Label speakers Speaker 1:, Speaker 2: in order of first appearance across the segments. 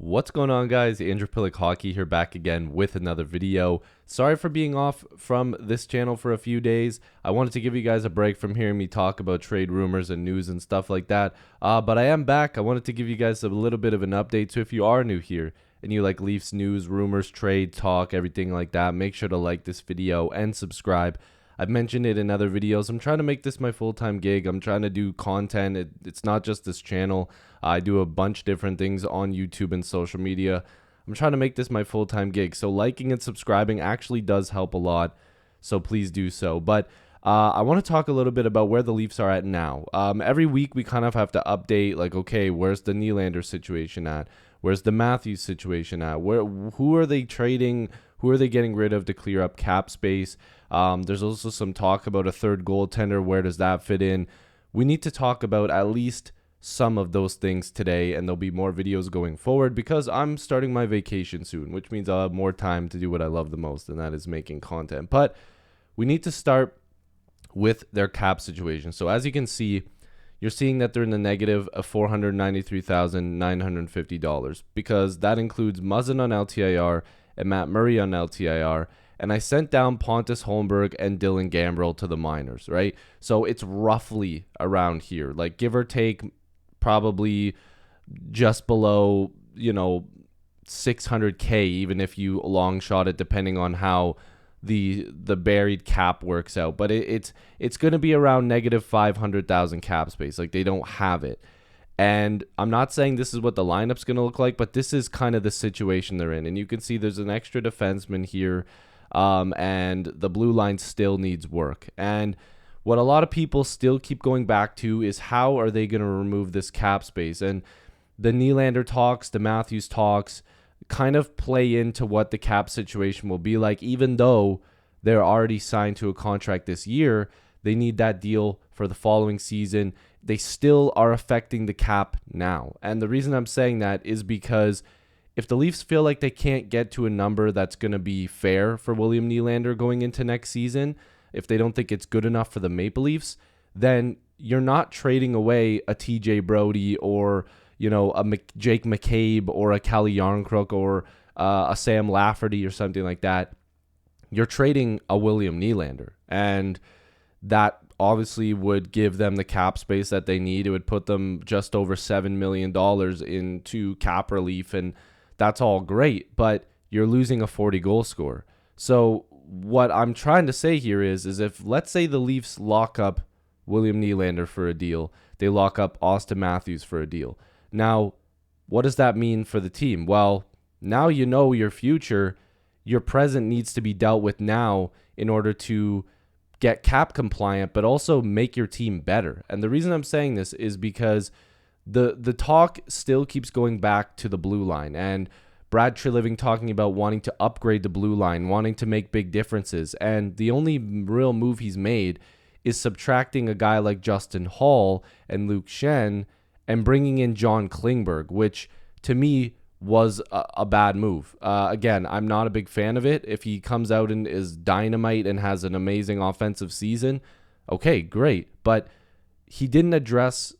Speaker 1: What's going on, guys? Andrew Piluk Hockey here, back again with another video. Sorry for being off from this channel for a few days. I wanted to give you guys a break from hearing me talk about trade rumors and news and stuff like that. But I am back. I wanted to give you guys a little bit of an update. So if you are new here and you like Leafs news, rumors, trade talk, everything like that, make sure to like this video and subscribe. I've mentioned it in other videos. I'm trying to make this my full-time gig. I'm trying to do content. It's not just this channel. I do a bunch different things on YouTube and social media. I'm trying to make this my full-time gig. So liking and subscribing actually does help a lot. So please do so. But I want to talk a little bit about where the Leafs are at now. Every week we kind of have to update, like, okay, where's the Nylander situation at? Where's the Matthews situation at? Who are they trading? Who are they getting rid of to clear up cap space? There's also some talk about a third goaltender. Where does that fit in? We need to talk about at least some of those things today, and there'll be more videos going forward because I'm starting my vacation soon, which means I'll have more time to do what I love the most, and that is making content. But we need to start with their cap situation. So as you can see, you're seeing that they're in the negative of $493,950 because that includes Muzzin on LTIR and Matt Murray on LTIR. And I sent down Pontus Holmberg and Dylan Gambrell to the minors, right? So it's roughly around here, like give or take probably just below, 600K, even if you long shot it, depending on how the buried cap works out. But it's going to be around negative 500,000 cap space. Like, they don't have it. And I'm not saying this is what the lineup's going to look like, but this is kind of the situation they're in. And you can see there's an extra defenseman here. And the blue line still needs work. And what a lot of people still keep going back to is how are they going to remove this cap space? And the Nylander talks, the Matthews talks kind of play into what the cap situation will be like. Even though they're already signed to a contract this year, they need that deal for the following season. They still are affecting the cap now. And the reason I'm saying that is because if the Leafs feel like they can't get to a number that's going to be fair for William Nylander going into next season, if they don't think it's good enough for the Maple Leafs, then you're not trading away a TJ Brodie or, a Jake McCabe or a Calle Yarncrook or a Sam Lafferty or something like that. You're trading a William Nylander, and that obviously would give them the cap space that they need. It would put them just over $7 million into cap relief, and that's all great, but you're losing a 40-goal scorer. So what I'm trying to say here is if, let's say, the Leafs lock up William Nylander for a deal, they lock up Austin Matthews for a deal. Now, what does that mean for the team? Well, now you know your future. Your present needs to be dealt with now in order to get cap compliant, but also make your team better. And the reason I'm saying this is because the talk still keeps going back to the blue line, and Brad Treliving talking about wanting to upgrade the blue line, wanting to make big differences. And the only real move he's made is subtracting a guy like Justin Hall and Luke Shen and bringing in John Klingberg, which to me was a bad move. Again, I'm not a big fan of it. If he comes out and is dynamite and has an amazing offensive season, okay, great. But he didn't address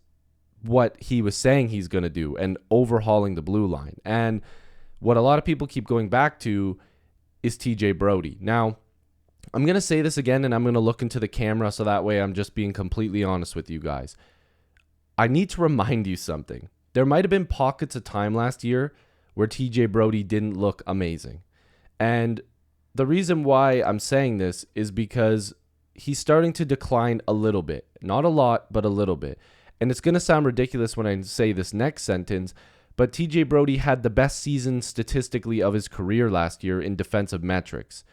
Speaker 1: what he was saying he's going to do and overhauling the blue line. And what a lot of people keep going back to is TJ Brodie. Now, I'm going to say this again, and I'm going to look into the camera so that way I'm just being completely honest with you guys. I need to remind you something. There might have been pockets of time last year where TJ Brodie didn't look amazing. And the reason why I'm saying this is because he's starting to decline a little bit. Not a lot, but a little bit. And it's going to sound ridiculous when I say this next sentence, but TJ Brodie had the best season statistically of his career last year in defensive metrics.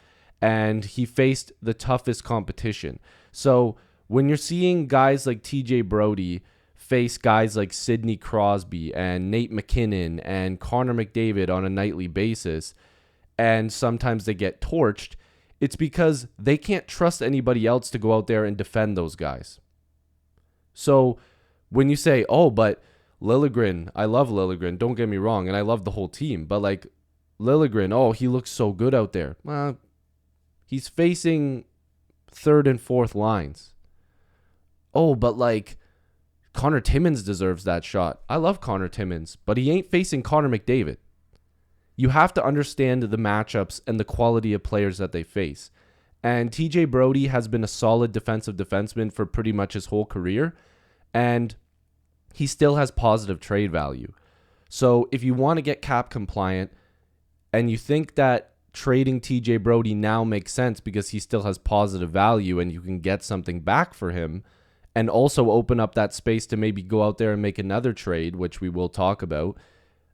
Speaker 1: And he faced the toughest competition. So when you're seeing guys like TJ Brodie face guys like Sidney Crosby and Nate McKinnon and Connor McDavid on a nightly basis, and sometimes they get torched, it's because they can't trust anybody else to go out there and defend those guys. So when you say, oh, but Liljegren, I love Liljegren, don't get me wrong, and I love the whole team, but like Liljegren, oh, he looks so good out there. Well, he's facing third and fourth lines. Oh, but like Connor Timmins deserves that shot. I love Connor Timmins, but he ain't facing Connor McDavid. you have to understand the matchups and the quality of players that they face. And TJ Brodie has been a solid defensive defenseman for pretty much his whole career, and he still has positive trade value. So if you want to get cap compliant and you think that trading TJ Brodie now makes sense because he still has positive value and you can get something back for him, and also open up that space to maybe go out there and make another trade, which we will talk about,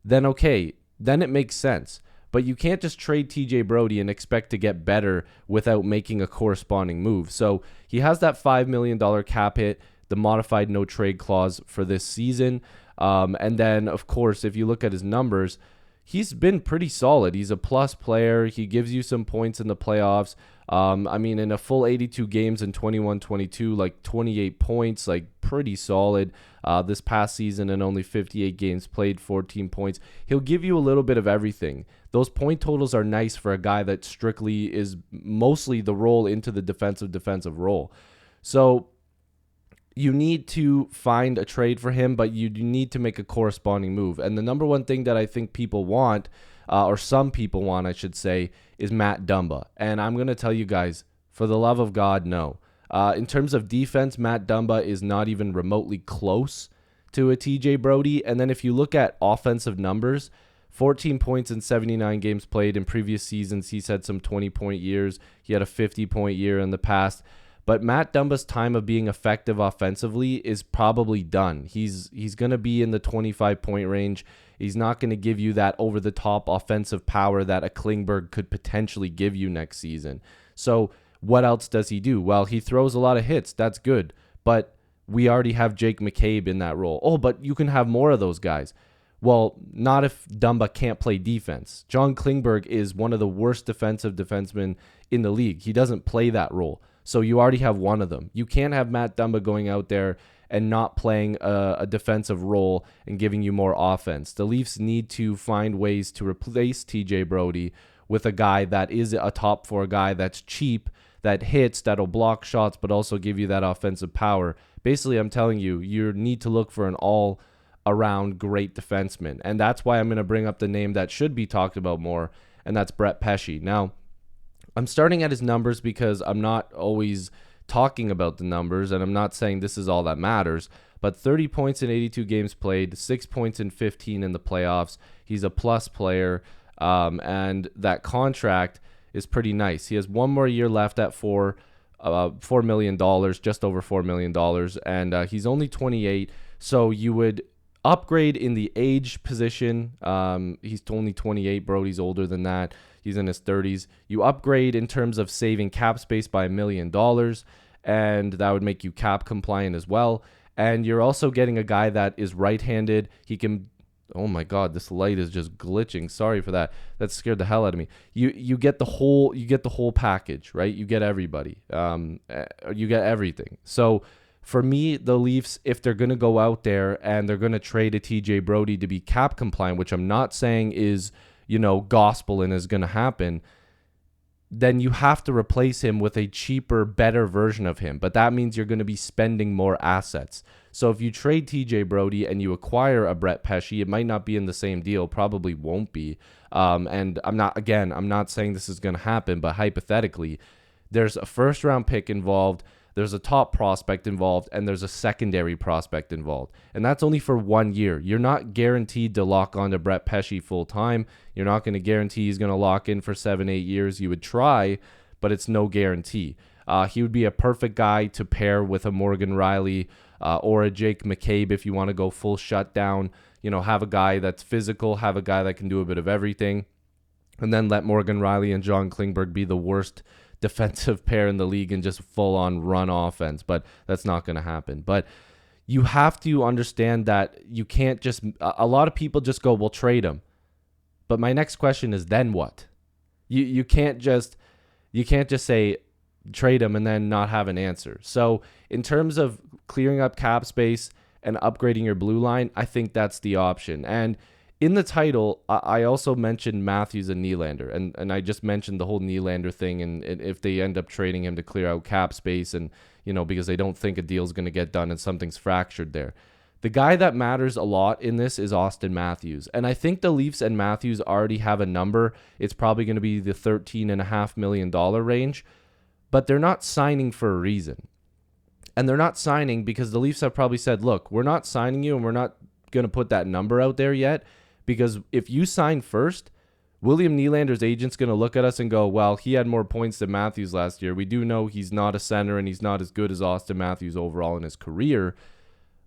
Speaker 1: then okay, then it makes sense. But you can't just trade TJ Brodie and expect to get better without making a corresponding move. So he has that $5 million cap hit, the modified no trade clause for this season. And then, of course, if you look at his numbers, he's been pretty solid. He's a plus player. He gives you some points in the playoffs. I mean, in a full 82 games in 21-22, like 28 points, like pretty solid. This past season in only 58 games played, 14 points. He'll give you a little bit of everything. Those point totals are nice for a guy that strictly is mostly the role into the defensive role. So you need to find a trade for him, but you need to make a corresponding move. And the number one thing that I think people want, or some people want, I should say, is Matt Dumba. And I'm going to tell you guys, for the love of God, no. In terms of defense, Matt Dumba is not even remotely close to a TJ Brodie. And then if you look at offensive numbers, 14 points in 79 games played. In previous seasons, he's had some 20-point years. He had a 50-point year in the past. But Matt Dumba's time of being effective offensively is probably done. He's going to be in the 25-point range. He's not going to give you that over-the-top offensive power that a Klingberg could potentially give you next season. So what else does he do? Well, he throws a lot of hits. That's good. But we already have Jake McCabe in that role. Oh, but you can have more of those guys. Well, not if Dumba can't play defense. John Klingberg is one of the worst defensive defensemen in the league. He doesn't play that role. So you already have one of them. You can't have Matt Dumba going out there and not playing a defensive role and giving you more offense. The Leafs need to find ways to replace TJ Brodie with a guy that is a top four guy that's cheap, that hits, that'll block shots, but also give you that offensive power. Basically, I'm telling you, you need to look for an all-around great defenseman. And that's why I'm going to bring up the name that should be talked about more, and that's Brett Pesce. Now, I'm starting at his numbers because I'm not always talking about the numbers, and I'm not saying this is all that matters, but 30 points in 82 games played, 6 points in 15 in the playoffs. He's a plus player, and that contract is pretty nice. He has one more year left at $4 million, just over $4 million, and he's only 28, so you would upgrade in the age position. He's only 28. Brodie's older than that. He's in his 30s. You upgrade in terms of saving cap space by $1 million, and that would make you cap compliant as well. And you're also getting a guy that is right-handed. He can... Oh my God, this light is just glitching. Sorry for that. That scared the hell out of me. You get the whole package, right? You get everybody. You get everything. So for me, the Leafs, if they're going to go out there and they're going to trade a TJ Brodie to be cap compliant, which I'm not saying is, gospel and is going to happen, then you have to replace him with a cheaper, better version of him. But that means you're going to be spending more assets. So if you trade TJ Brodie and you acquire a Brett Pesce, it might not be in the same deal, probably won't be. And I'm not saying this is going to happen, but hypothetically, there's a first-round pick involved, there's a top prospect involved, and there's a secondary prospect involved. And that's only for 1 year. You're not guaranteed to lock on to Brett Pesce full-time. You're not going to guarantee he's going to lock in for 7-8 years. You would try, but it's no guarantee. He would be a perfect guy to pair with a Morgan Rielly or a Jake McCabe if you want to go full shutdown. Have a guy that's physical, have a guy that can do a bit of everything, and then let Morgan Rielly and John Klingberg be the worst defensive pair in the league and just full-on run offense. But that's not going to happen. But you have to understand that you can't just... A lot of people just go, well, trade him. But my next question is, then what? You can't just say trade him and then not have an answer. So in terms of clearing up cap space and upgrading your blue line, I think that's the option. And in the title, I also mentioned Matthews and Nylander, and I just mentioned the whole Nylander thing, and if they end up trading him to clear out cap space, and because they don't think a deal's going to get done and something's fractured there. The guy that matters a lot in this is Austin Matthews. And I think the Leafs and Matthews already have a number. It's probably going to be the $13.5 million range. But they're not signing for a reason. And they're not signing because the Leafs have probably said, look, we're not signing you and we're not going to put that number out there yet. Because if you sign first, William Nylander's agent's going to look at us and go, well, he had more points than Matthews last year. We do know he's not a center and he's not as good as Austin Matthews overall in his career.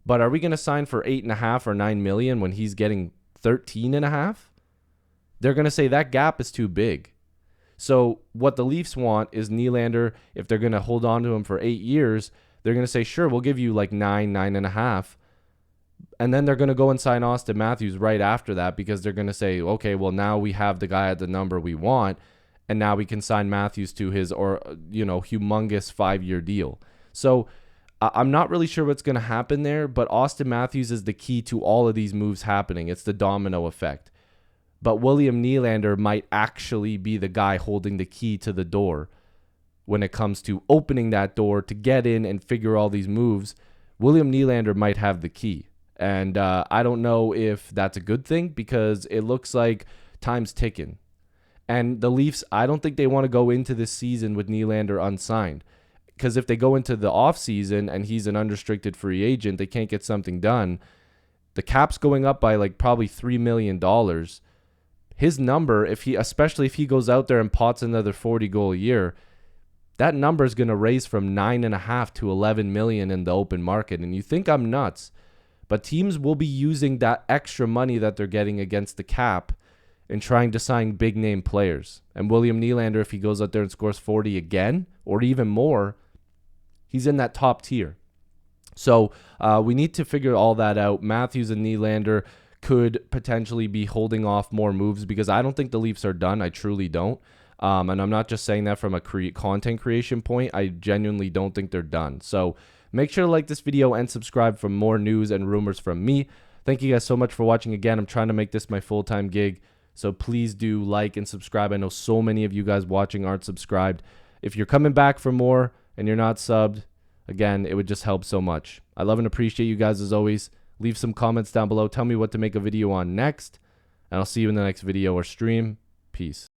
Speaker 1: But are we going to sign for $8.5 or $9 million when he's getting $13.5? They're going to say that gap is too big. So what the Leafs want is Nylander, if they're going to hold on to him for 8 years, they're going to say, sure, we'll give you like 9.5. And then they're going to go and sign Austin Matthews right after that because they're going to say, okay, well, now we have the guy at the number we want, and now we can sign Matthews to his humongous 5-year deal. So I'm not really sure what's going to happen there, but Austin Matthews is the key to all of these moves happening. It's the domino effect. But William Nylander might actually be the guy holding the key to the door when it comes to opening that door to get in and figure all these moves. William Nylander might have the key. And I don't know if that's a good thing because it looks like time's ticking. And the Leafs, I don't think they want to go into this season with Nylander unsigned. Because if they go into the offseason and he's an unrestricted free agent, they can't get something done. The cap's going up by like probably $3 million. His number, especially if he goes out there and pots another 40 goal a year, that number is going to raise from 9.5 to 11 million in the open market. And you think I'm nuts, but teams will be using that extra money that they're getting against the cap and trying to sign big name players. And William Nylander, if he goes out there and scores 40 again or even more, he's in that top tier. So we need to figure all that out. Matthews and Nylander could potentially be holding off more moves because I don't think the Leafs are done. I truly don't. And I'm not just saying that from a content creation point. I genuinely don't think they're done. So make sure to like this video and subscribe for more news and rumors from me. Thank you guys so much for watching. Again, I'm trying to make this my full-time gig. So please do like and subscribe. I know so many of you guys watching aren't subscribed. If you're coming back for more and you're not subbed, again, it would just help so much. I love and appreciate you guys as always. Leave some comments down below. Tell me what to make a video on next. And I'll see you in the next video or stream. Peace.